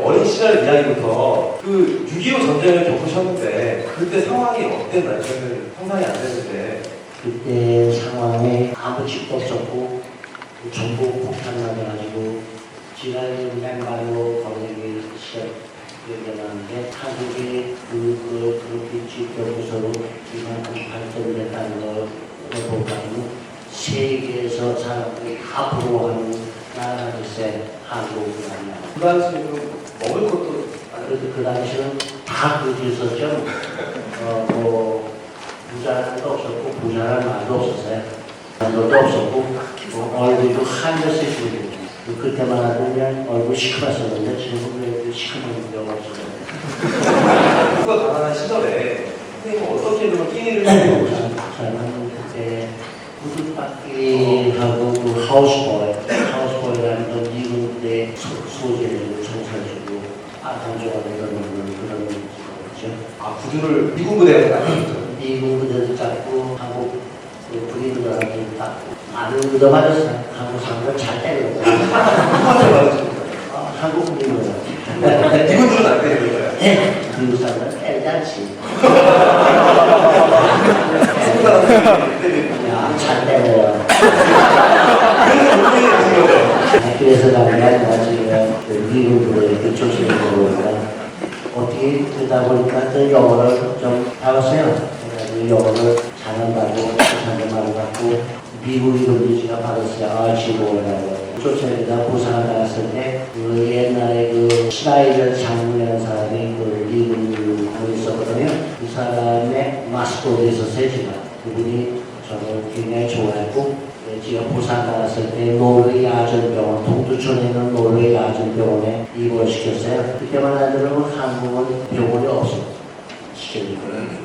어린 시절 이야기부터 그 6.25 전쟁을 겪으셨는데 그때 상황이 어땠나요? 저는 상상이 안 되는데. 그때 상황에 아무 집도 없었고 전부 폭탄나가지고 지하에 맨발로 걸리기 시작되었는데 한국이 그렇게 지켜보서로 이만큼 발전됐다는 걸 보다는 세계에서 사람들이 다 부러워하는 나라일세 한국이 아니야. 그 당시에는 먹을 것도 그래서 그 당시는 다 그렇게 있었죠. 뭐 부자도 없었고 부자란 말도 없었어요. 말도 없었고 얼굴도 하늘색 보이고 그때만 하도 그냥 얼굴 시커멓었는데 지금 왜 시커먼 게 없어요. 누가 가난한 시절에 선생님은 어떻게 그런 끼니를 해요? 저는 그때 구두바퀴하고 그 하우스보이라는 건 미국의 소재를 청소해주고 안정적으로 그런 거죠. 아, 구두를 미군 부대에 갔다. 미국 부대도 짰고 한국 군인들한테 땄고 많은 의도 맞았어요. 한국 사람들 잘 때리고 누구한테 맞으십니까? 한국 군인들 미군들은 안 때리는 거예요? 네, 미국 사람들은 때리지 않지. 한국 사람들은 때리는 야, 잘 때려요. 그래서 그래서 내가 지금 미국으로 이렇게 조심히 보니까 어떻게 그러다 보니까 또 영어를 좀 배웠어요. 그래서 영어를 잘한다고 부산에 말을 갖고 미국 이름지가 받았어요. 아치보라고. 쫓아내다 부산에 나갔을 때 그 옛날에 그 스나이더 장군이라는 사람이 그 미국에 있었거든요. 그 사람의 마스코트에서 세지가 그분이 저를 굉장히 좋아했고 제가 부산 나갔을 때 노르웨이 야전병원, 동두천에 있는 노르웨이 야전병원에 입원시켰어요. 그때만 하더라도 한국은 병원이 없었어요.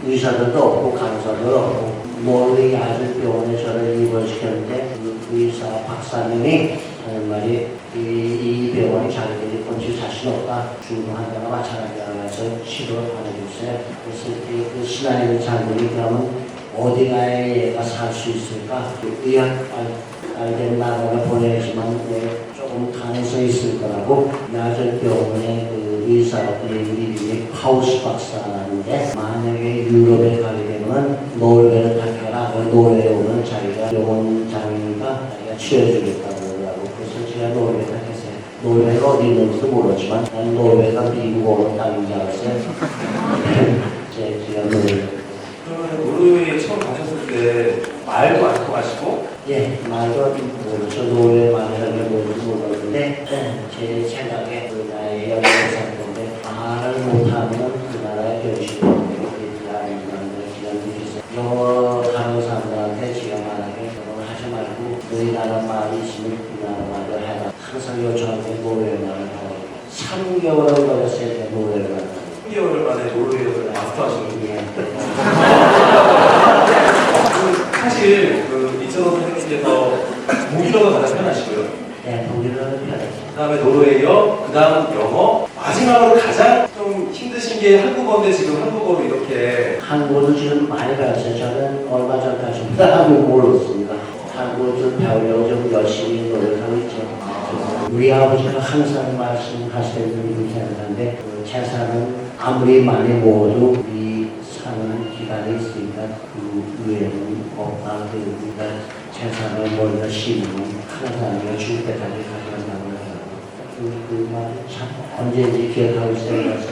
의사들도 없고 간호사도 없고 노르웨이 야전병원에 저를 입원시켰는데 그 의사 박사님이 하는 말이 이 병원이 자기들이 건축 자신 없다. 중환자가 마찬가지다. 그래서 치료를 안 해줬어요. 그래서 그 신하의 장군이 그러면 어디 가야 얘가 살 수 있을까? 의학 알된 나라를 보내지만 조금 가능성이 있을 거라고 야전병원의 그 의사들의 이름이 하우스 박사인데 만약에 유럽에 가게 되면 노르웨이를 택해라. 노르웨이에 오면 자기가 병원장이니까 자기가 치료해주겠다고 그러고 그래서 제가 노르웨이 택했어요. 노르웨이가 어디 있는지도 모르지만 난 노르웨이가 미국 오는 땅인 줄 알았어요. 제가 노르웨이 그러면 노르웨이에 처음 가셨을 때 말도 안 통하시고? 예, 말도 모르죠. 노르웨이 말이라는 게 뭔지 몰랐는데 제 생각에 그 나라의 여자를 건데 말을 못하면 그 나라의 결심을 영어 하는 사람들한테 제가 말하게 영어를 하지 말고 너희 나라 말이 있으면 그 나라 말을 해라. 항상 요청하는데 노르웨이 말을 하고 3개월을 걸렸어요. 노르웨이 말을 3개월 만에 노르웨이어를 마스터하시는 분이에요. 사실 그 이천호 선생님께서 독일어가 가장 편하시고요. 네, 독일어는 편하죠. 그 다음에 노르웨이어, 그 다음 영어, 마지막으로 가장 좀 힘드신 게 한국어인데 지금 한국어로 이렇게 한국어도 지금 많이 배웠어요. 저는 얼마 전까지보다 한국어 몰랐습니다. 한국어 좀 배우려고 좀 열심히 노력하고 있죠. 우리 아버지가 항상 말씀하시는 분이 생각하는데 재산은 아무리 많이 모아도 이 사는 기간이 있으니까 그 위에는 없다. 그러니까 재산을 모아서 심으면 항상 우리가 죽을 때까지 가져간다고 해요. 그 말을 참 언제든지 기억하고 있어요. 그래서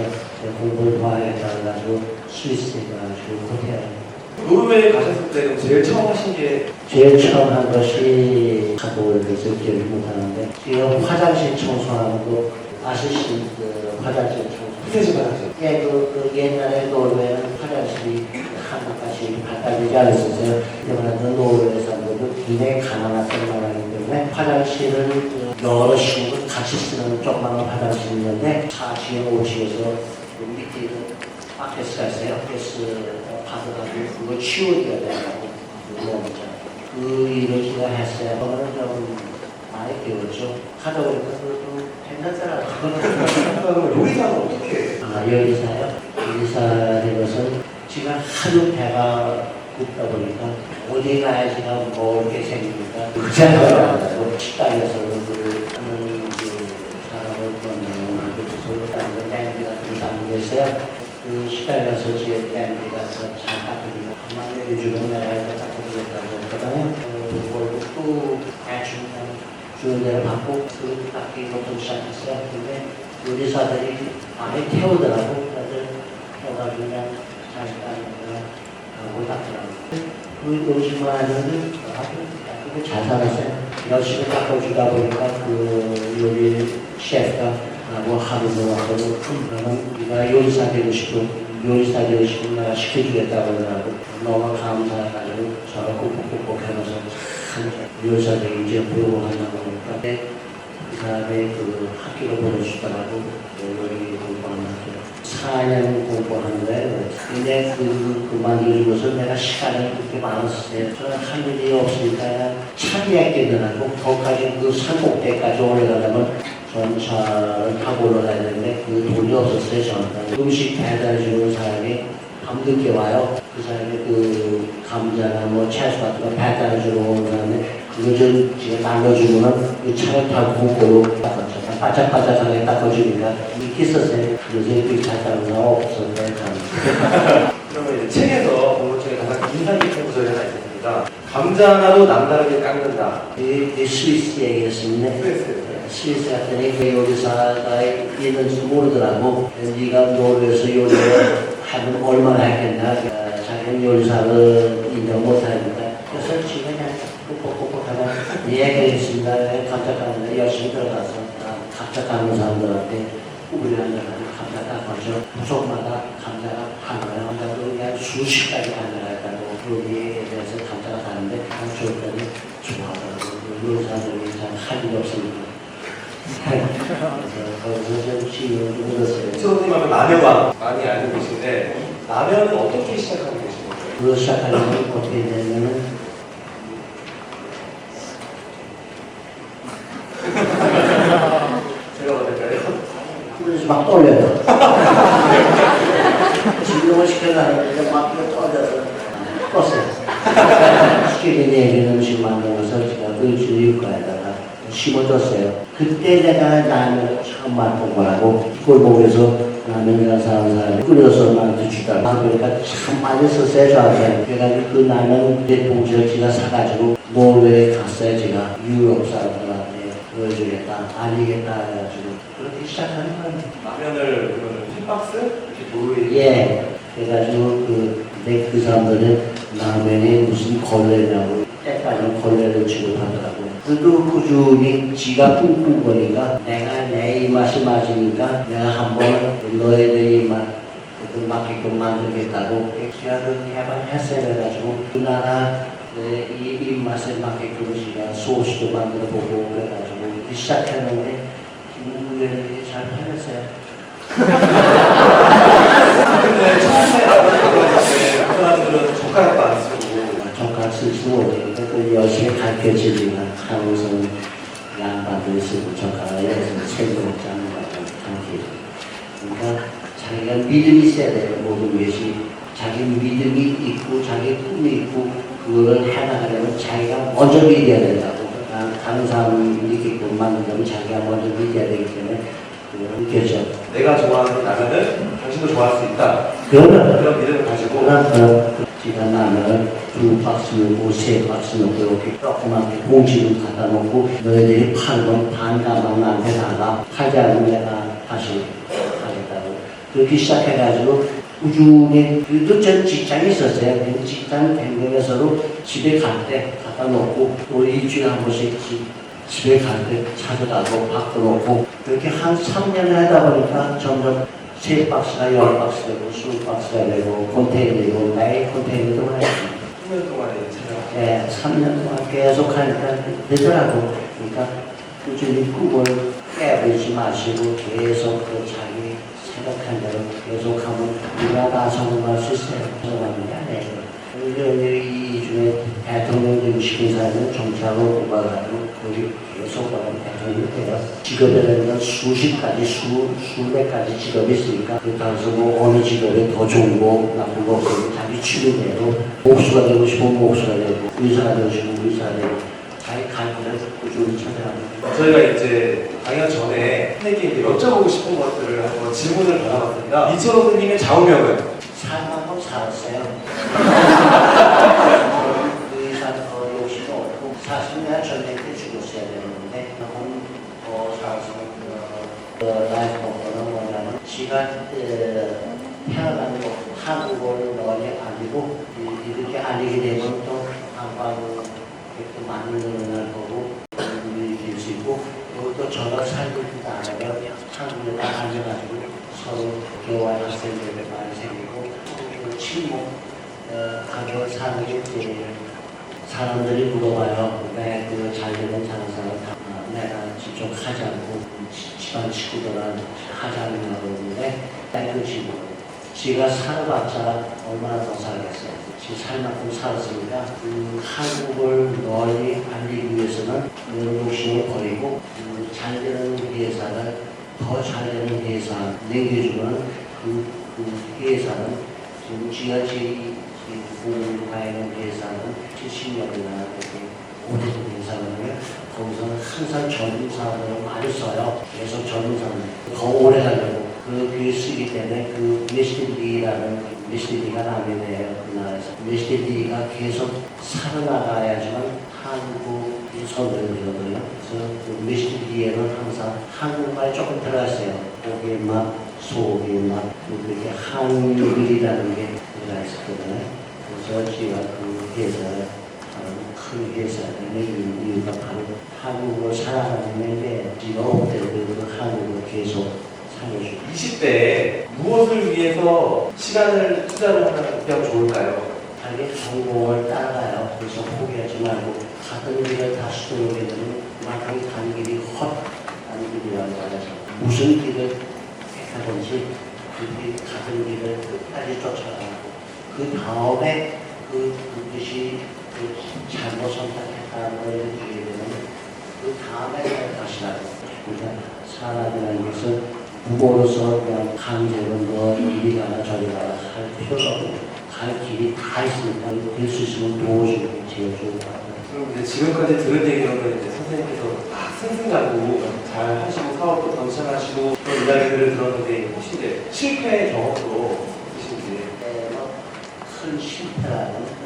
공부를 더 해가지고 스위스에 가가지고 호텔 노르웨이 가셨을 때 제일 처음 하신 게 제일 처음 한 것이 한국을 그래서 기억을 못하는데 지금 화장실 청소하는 거 아시죠? 그 화장실 청소 휴게실 가셨어요? 예, 그 옛날에 노르웨이는 화장실이 한국같이 발달되지 않았었어요. 그러나 노르웨이 사람들도 굉장히 가난했던 나라이기 때문에 화장실을 여러 식으로 같이 쓰는 조그마한 화장실이 있는데 4층에 5층에서 밑에 바켓스가 있어요. 바켓스 받아가지고 그거 치워줘야 되고 그 일을 제가 했어요. 그거는 좀 많이 배웠죠. 하다 보니까 좀 괜찮더라고요. 요리사는 어떻게 해요? 아, 요리사요? 요리사의 것은 제가 하도 배가 고프다 보니까 어디 가야 제가 먹을 게 생기니까 그자가 식당에서는 그 하는 그 사람을 만나고 그래서 계세요. 그 시간에 가서 제 밴드 가서 잘 닦아주고 한번 내려주면 내가 이렇게 닦아주겠다고 했거든요. 월급도 대충 주는 대로 받고 그 닦기부터 시작했어요. 근데 요리사들이 많이 태우더라고. 다들 태워가지고 그냥 잘 닦고 닦더라고. 그 요즘만 하는데 아주 잘 살았어요. 열심히 닦아주다 보니까 그 요리 셰프가 뭐 하루도 하고 그러면 네가 요리사 되고 싶고 내가 시켜주겠다고 그러더라고. 너무 감사해가지고 저를 꼭꼭꼭 해놔서 참 요리사 되기 이제 부러워한다고 하니까 그 사람의 그 학교로 보내주더라고. 요리 공부하는 학교 4년 공부하는데 근데 그만두는 것은 내가 시간이 그렇게 많았어요. 저는 할 일이 없으니까 차비에 끼더라고. 거기까지 그 산꼭대기까지 올라가려면 전차를 타고 올라가야 되는데 그 돈이 없었어요. 저한테. 음식 배달해주는 사람이 밤늦게 와요. 그 사람이 그 감자나 뭐 채소 같은 거 배달해주러 오는 사람이 그거 좀 지금 남겨주면은 그 차를 타고 국고로 닦았죠. 바짝바짝하게 닦아주니까 이렇게 썼어요. 요새 그렇게 잘 닦는 사람 없었어요. 그러면 이제 책에서 본 것 중에 가장 인상 깊은 구절이 하나 있습니다. 감자 하나도 남다르게 깎는다. 이 스위스 얘기했습니다. 스위스 갔더니 그 요리사가 있는지 모르더라고. 네가 노르웨이에서 요리를 하면 얼마나 했겠나. 자기는 요리사를 인정 못하니까. 그래서 지금 그냥 뻑뻑뻑 하면 얘기했습니다. 감자 깎는데 열심히 들어가서 감자 깎는 사람들한테 우리 한자가지고 감자 깎아서 부속마다 감자가 하나요. 감자도 그냥 수십 가지 감자가 있다고. 여기에 대해서 감자가 다른데 줬더니 좋아하더라고. 요리사들이 참 할 일이 없으니까. 거기서 좀 시간을 좀 얻었어요. 선생님 하면 라면왕 많이 알고 계신데 라면은 어떻게 시작하고 계신 거예요? 그거 시작하려면 어떻게 되냐면 제가 어떨까요? 그래서 막 떨려요. 진동을 시켜놨는데 막 떨려서 껐어요. 시키는 얘기는 음식 만들어서 제가 그 유가에다가 심어줬어요. 그때 내가 라면을 처음 맛본 거라고 꼴보기에서 라면이라는 사람이 끓여서 나한테 주더라고. 그러니까 참 맛있었어요 저한테. 그래가지고 그 라면 내 봉지를 제가 사가지고 노르웨이에 갔어요. 제가 유럽 사람들한테 보여주겠다 알리겠다 해가지고 그렇게 시작하는 거예요. 라면을 그러면 흰박스? 이렇게 노르웨이 예. 그래가지고 그 사람들은 라면이 무슨 걸레냐고 때까지 걸레를 취급하더라고. 그래도 꾸준히 지가 꿍꿍거리니까 내가 내 입맛이 맞으니까 내가 한번 너희들 입맛 맞게끔 만들겠다고 제가 그렇게 했어요. 그래가지고 그 나라 이 입맛에 맞게끔 제가 소스도 만들어보고 그래가지고 시작했는데 우연히 잘 팔렸어요. 근데 처음에 그 사람들은 젓가락도 안 쓰고 젓가락 쓸 수는 없으니까 그 열심히 가르쳐주지만 한국에서는 양반들 쓰고 젓가락 여기서는 책으로 짜는 거죠. 그러니까 자기가 믿음이 있어야 돼요. 모든 것이 자기 믿음이 있고 자기 꿈이 있고 그거를 해나가려면 자기가 먼저 믿어야 된다고. 다른 사람이 믿게끔 만들려면 자기가 먼저 믿어야 되기 때문에 그걸 느껴져. 내가 좋아하는 라면은 당신도 좋아할 수 있다. 그런 믿음을 가지고 제가 라면을 2박스 넣고 3박스 넣고 이렇게 조그맣게 봉지를 갖다 놓고 너희들이 팔면 반가만 나한테 나가 팔지 않으면 내가 다시 하겠다고 그렇게 시작해가지고 꾸준히 그래도 전 직장이 있었어요. 근데 직장 변경해서도 집에 갈 때 갖다 놓고 또 일주일에 한 번씩 집에 갈 때 찾아가고 바꿔놓고 그렇게 한 3년을 하다 보니까 점점 3박스가 10박스 되고 20박스가 되고 컨테이너 되고 매일 컨테이너도 하였습니다. 3년 동안에 촬영. 네, 3년 동안 계속 하니까 되더라고. 그러니까 꾸준히 꿈을 깨버리지 마시고 계속 그 자기 생각한 대로 계속하면 우리가 다 성공할 수 있어요. 성공하는 게 아니에요. 이 중에 대통령 되고 싶은 사람은 정치하고 뽑아가지고 거기 계속 가면 대통령이 돼요. 직업이라는 건 수십 가지, 수백 가지 직업이 있으니까 그래서 뭐 어느 직업이 더 좋은 거, 나쁜 거 없고 자기 취미대로 목수가 되고 싶으면 목수가 되고 의사가 되고 싶으면 의사가 되고 자기 갈 길을 꾸준히 찾아가는 저희가 이제 강연 전에 선생님께 이제 여쭤보고 싶은 것들을 한번 질문을 받아봤습니다. 이철호 선생님의 좌우명은? 살만큼 살았어요. 그 이상 욕심도 없고 사실 내가 전쟁 때 죽었어야 되는데 조금 더 살았으면 라이프 먹고는 뭐냐면 지가 태어난 거 한국어를 널리 알리고 이렇게 알리게 되면 또 한국어를 또 많이 늘어날 거고 이길 수 있고 그리고 또 저가 살고 있는 나라가 한국에다 알려가지고 서로 교환 학생들이 많이 생기고 그 친목 가족 사는 게 제일 사람들이 물어봐요. 왜 그 잘되는 장사를 내가 직접 하지 않고 집안 식구들은 하지 않냐고 그러는데 그 친구 지가 살아봤자 얼마나 더 살겠어요. 지 살 만큼 살았으니까 그 한국을 널리 알리기 위해서는 그런 욕심을 버리고 잘되는 회사를 더 잘되는 회사 내겨주는 그 회사는 지금 지가 제일 공부가 있는 회사는 70년이나 이렇게 오래된 회사거든요. 거기서는 항상 젊은 사람들을 많이 써요. 계속 젊은 사람들 더 오래 가려고 그게 쓰기 때문에 그 메시디라는 메시디가 나면이에요. 그 나라에서 메시디가 계속 살아나가야지만 한국이 선전되거든요. 그래서 그 메시디에는 항상 한국말이 조금 들어갔어요. 고기 맛, 소고기 맛, 그렇게 한글이라는 게 들어가 있었거든요. 그래서 제가 그 회사를 큰 회사의 이유가 바로 한국을 살아가는데 지가 없대도 그 한국을 계속 살려주고 20대에 무엇을 위해서 시간을 투자를 하면 좋을까요? 자기 전공을 따라가요. 그래서 포기하지 말고 같은 길을 다시 돌아오게 되면 그만큼 가는 길이 헛가는 길이라고 하죠. 무슨 길을 택하든지 그 같은 길을 끝까지 쫓아가고 그 다음에 그것이 잘못 선택했다는 걸 느끼게 되면 그 다음에 다시 나가고 그러니까 사람이라는 것은 부모로서 그냥 강제로 너 이리 가라 저리 가라 할 필요가 없고 갈 길이 다 있으니까 될 수 있으면 도와주는 게 제일 좋은 것 같아요. 그럼 이제 지금까지 들은 얘기로는 이제 선생님께서 승승장구 잘 하시고 사업도 번창하시고 그런 이야기들을 들었는데 혹시 이제 실패 경험도 있으신지? 큰 실패라는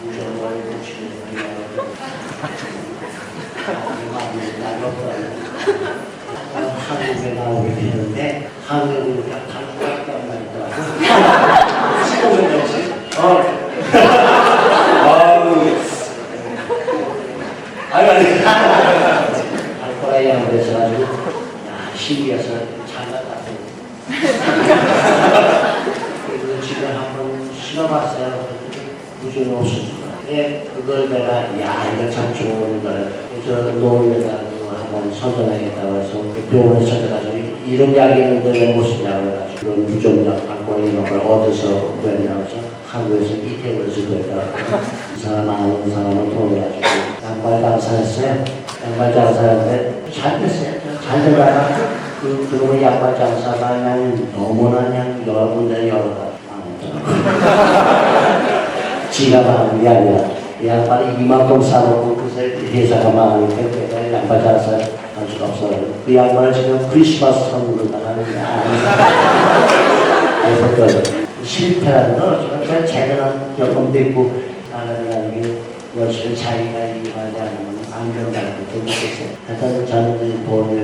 무전을 붙이는 한국에 나오게 되는데 한국을 갈 수밖에 안 나더라고요. 15년 전씩? 아니. 갈 거라 얘기해서 가지고 신기해서 장난같은 그래서 지금 한번 실어봤어요. 무슨 없었구나. 그걸 내가 이거 참 좋은 거를 그래서 노을에다 한번 선전하겠다고 해서 병원에 찾아가지고 이런 이야기는 왜 못쓰냐고 해가지고 그런 무좀약 갖고 이런 걸 어디서 구했냐고 해서 한국에서 이태원에서 구했다고 이 사람 아는 사람은 돈을 가지고 양말 장사했어요. 양말 장사했는데 잘 됐어요. 잘 되다가 그러면 양말 장사가 그냥 너무나 그냥 여러 군데 여러 가지 지가 망한 게 아니라 양말이 이만큼 싸놓고 그새 회사가 망하니까 내가 양말 장사 할 수가 없어요. 그 양말을 지금 크리스마스 선물로 나가는 게 아니에요. 그래서 실패라는 건 어쩌면 그냥 제대로 경험도 있고 나가는 게 열심히 자기가 일하지 않으면 안경달고 좀 있겠어요. 하여튼 저는 돈을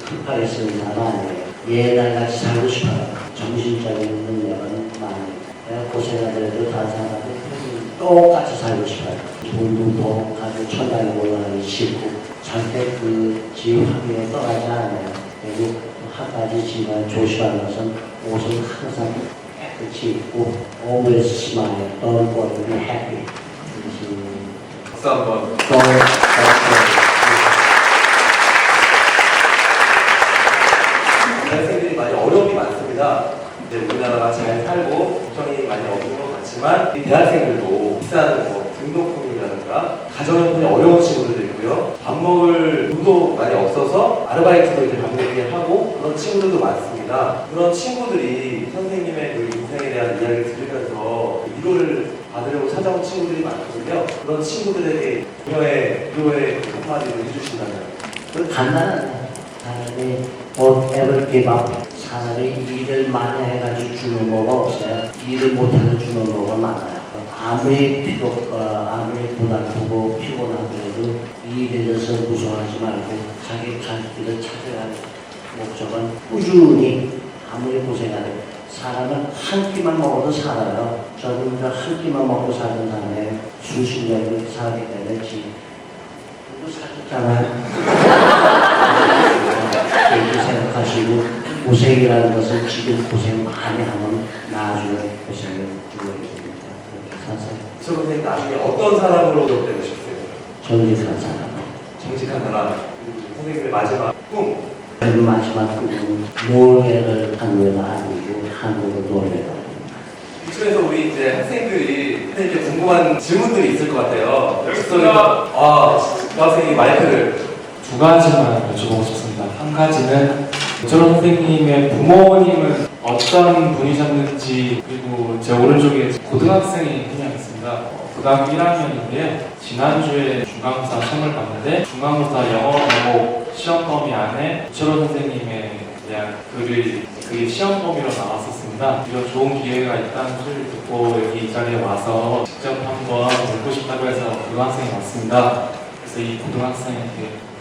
급하게 쓰는 사람 아니에요. 예날같이 살고 싶어요. 정신적인 능력은 많이. 내가 고생하더라도 다른 사람한테 똑같이 살고 싶어요. 돈도 더 가지고 천장에 올라가기 싫고 절대 그 지금 학교에 떠나지 않아요. 그리고 한 가지 지만 조심하는 것은 옷은 항상 깨끗이 입고 always smile, don't worry, be happy. 박수 한번. 대학생들이 많이 어려움이 많습니다. 이제 우리나라가 잘 살고 걱정이 많이 없는 것 같지만 이 대학생들도 비싼 등록금이라든가 가정형편이 어려운 친구들도 있고 있고요. 밥 먹을 돈도 많이 없어서 아르바이트도 이제 밥 먹게 하고 그런 친구들도 많습니다. 그런 친구들이 선생님의 그 인생에 대한 이야기를 들으면서 위로를 받으려고 찾아온 친구들이 많거든요. 그런 친구들에게 그녀의 위로의 한마디를 해주신다면? 간단하네. 차라리 whatever give up. 차라리 일을 많이 해가지고 주는 거가 없어요. 일을 못해서 주는 거가 많아요. 아무리 부담되고 피곤하더라도 이 일에 대해서 무서워하지 말고 자기 갈 길을 찾아가는 목적은 꾸준히 아무리 고생하든 사람은 한 끼만 먹어도 살아요. 저는 한 끼만 먹고 사는 사람에 수십 년을 살기 때문에 지금도 살았잖아요. 그렇게 생각하시고 고생이라는 것은 지금 고생 많이 하면 나중에 고생을 줄여줍니다. 그렇게 사세요. 저 선생님 나중에 어떤 사람으로 되고 싶으세요? 정직한 사람. 정직한 사람. 선생님의 마지막 꿈. 그 마지막 꿈은 노래를 한국에가 아니고 한국의 노래가 이쪽에서 우리 이제 학생들이 선생님께 궁금한 질문들이 있을 것 같아요. 선생님 마이크를. 두 가지만 여쭤보고 싶습니다. 한 가지는 저런 선생님의 부모님은 어떤 분이셨는지, 그리고 제 오른쪽에 고등학생이 한 명 있습니다. 고등학교 1학년인데요. 지난주에 중간고사 시험을 봤는데 중간고사 영어 과목 시험 범위 안에 이철호 선생님에 대한 글이 그게 시험 범위로 나왔었습니다. 이런 좋은 기회가 있다는 소리를 듣고 여기 이 자리에 와서 직접 한번 묻고 싶다고 해서 고등학생이 왔습니다. 그래서 이 고등학생에게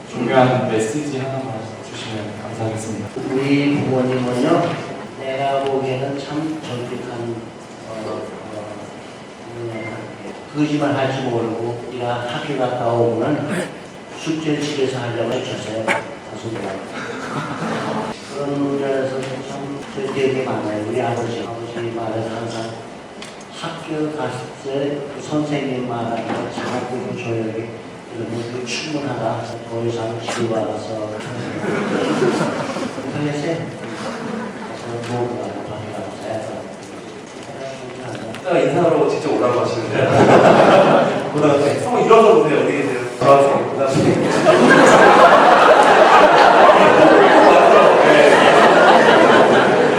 중요한 메시지 하나만 주시면 감사하겠습니다. 우리 부모님은요, 내가 보기에는 참 정직한 거짓말 할지 모르고 네가 학교 갔다 오면 숙제를 집에서 하려고 해줬어요. 그런 문제에서 참 되게 많아요. 우리 아버지 말은 항상 학교 갔을 때 그 선생님 말하는 거 잘하고 조용히 그러면 충분하다. 더 이상 집에 와서 그래서 뭐가 이따가 인사하러 직접 오라고 하시는데요. 고등학생. 한번 일어서 보세요. 어디 계세요? 고등학생. 고등학생.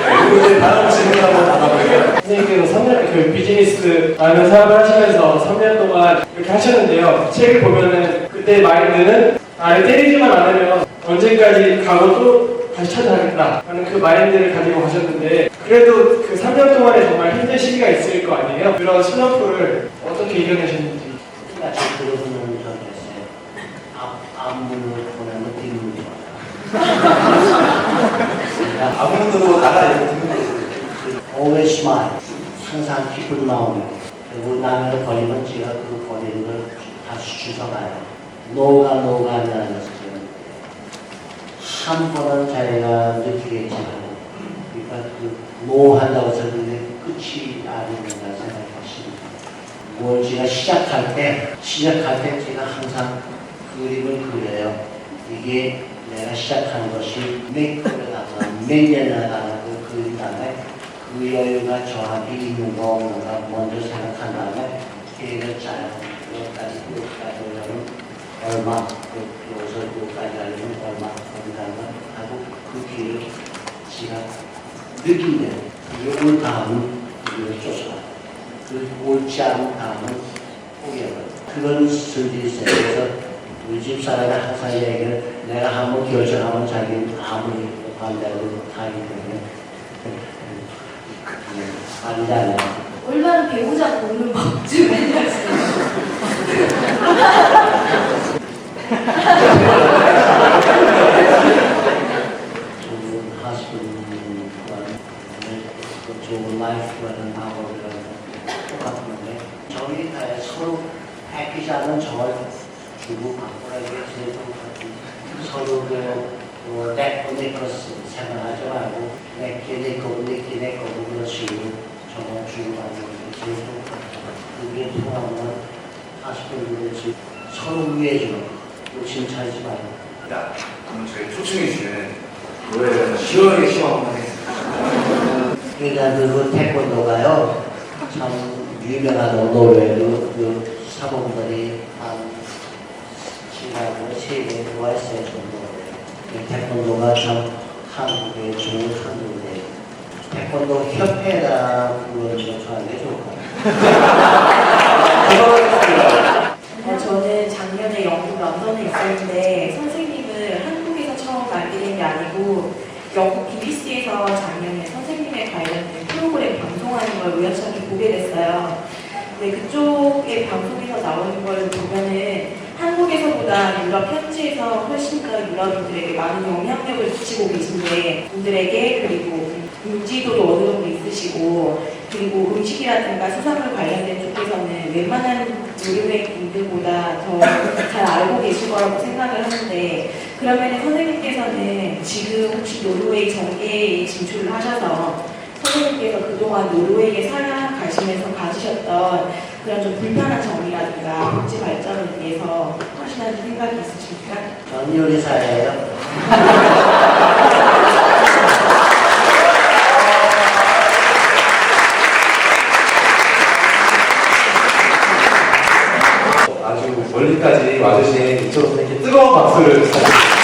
그리고 이제 다음 질문 한번 받아볼게요. 선생님께서 3년 그 비즈니스라는 사업을 하시면서 3년 동안 이렇게 하셨는데요. 책을 보면은 그때 마인드는 나를 때리지만 않으면 언제까지 가고 또 다시 찾아가겠다 하는 그 마인드를 가지고 가셨는데 그래도 그 3년 동안에 정말 힘든 시기가 있을 거 아니에요? 그런 슬럼프를 어떻게 이겨내셨는지. 같이 들어보는 적이 있어요. 앞문으로 보내면 뒷문이 와요. 앞문으로 나가 있는 always smile. 항상 기쁜 마음으로. 그리고 남을 버리면 제가 그 버리는 걸 다시 주워가요. 노가 아니라는 것은 한 번은 자기가 느끼겠지만 그러니까 그 노 한다고 해서 그게 끝이 아닌가 생각하십니다. 뭘 제가 시작할 때 제가 항상 그림을 그려요. 이게 내가 시작한 것이 몇 년이나 가는 그 그린 다음에 그 여유가 저한테 있는가 없는가 먼저 생각한 다음에 계획을 짜요. 여기까지 하려면 얼마, 여기서 여기까지 하려면 얼마, 하고 그 길을 제가 느낀대요. 그게 올 다음은 그걸 쫓아가요. 그 옳지 않은 다음은 포기해버려요. 그런 스들이 있어요. 그래서 우리 집사람이 항상 얘기를 내가 한번 결정하면 자기는 아무리 반대로 하기 때문에 반대하냐. 얼마나 배우자 보는 법 좀 알려주세요. 좋은 하스분과 좋은 라이프라는 방법이라는 똑같은데 저희 다 서로 패키지 않은 저걸 주고 바꾸라는 게 제일 똑같은 서로 내 것을 생각하지 말고 내 거고 그런 식으로 저걸 주고 받는 게 제일 똑같아요. 그게 통하면 하스분들이 서로 위해주는 칭찬하지 말고 그럼 저희 초청해 주시면 노래를 시원하게 시험 한번 하겠습니다. 그러니까 그 태권도가요 참 유명하다고 노래로 그 사범들이 한 지나고 세계에 들어와 있어요. 태권도가 참 한국의 좋은 한국인데 태권도 협회라 불러주면 저한테 좋을 것 같아요. 저는 작년에 영국 런던에 있었는데 선생님을 한국에서 처음 알게 된 게 아니고 영국 BBC에서 작년에 선생님에 관련된 프로그램 방송하는 걸 우연찮게 보게 됐어요. 근데 그쪽의 방송에서 나오는 걸 보면은 한국에서보다 유럽 현지에서 훨씬 더 유럽인들에게 많은 영향력을 끼치고 계신데 분들에게 그리고 인지도도 어느 정도 있으시고 그리고 음식이라든가 수산물 관련된 쪽에서는 웬만한 노르웨이인들보다 더 잘 알고 계실 거라고 생각을 하는데 그러면 선생님께서는 지금 혹시 노르웨이 전개에 진출을 하셔서 선생님께서 그동안 노르웨이에 살아가시면서 가지셨던 그런 좀 불편한 점이라든가 국제 발전을 위해서 하시는 생각이 있으십니까? 전 요리사예요. 아주 멀리까지 와주신 이철호 선생님께 뜨거운 박수를 부탁드립니다.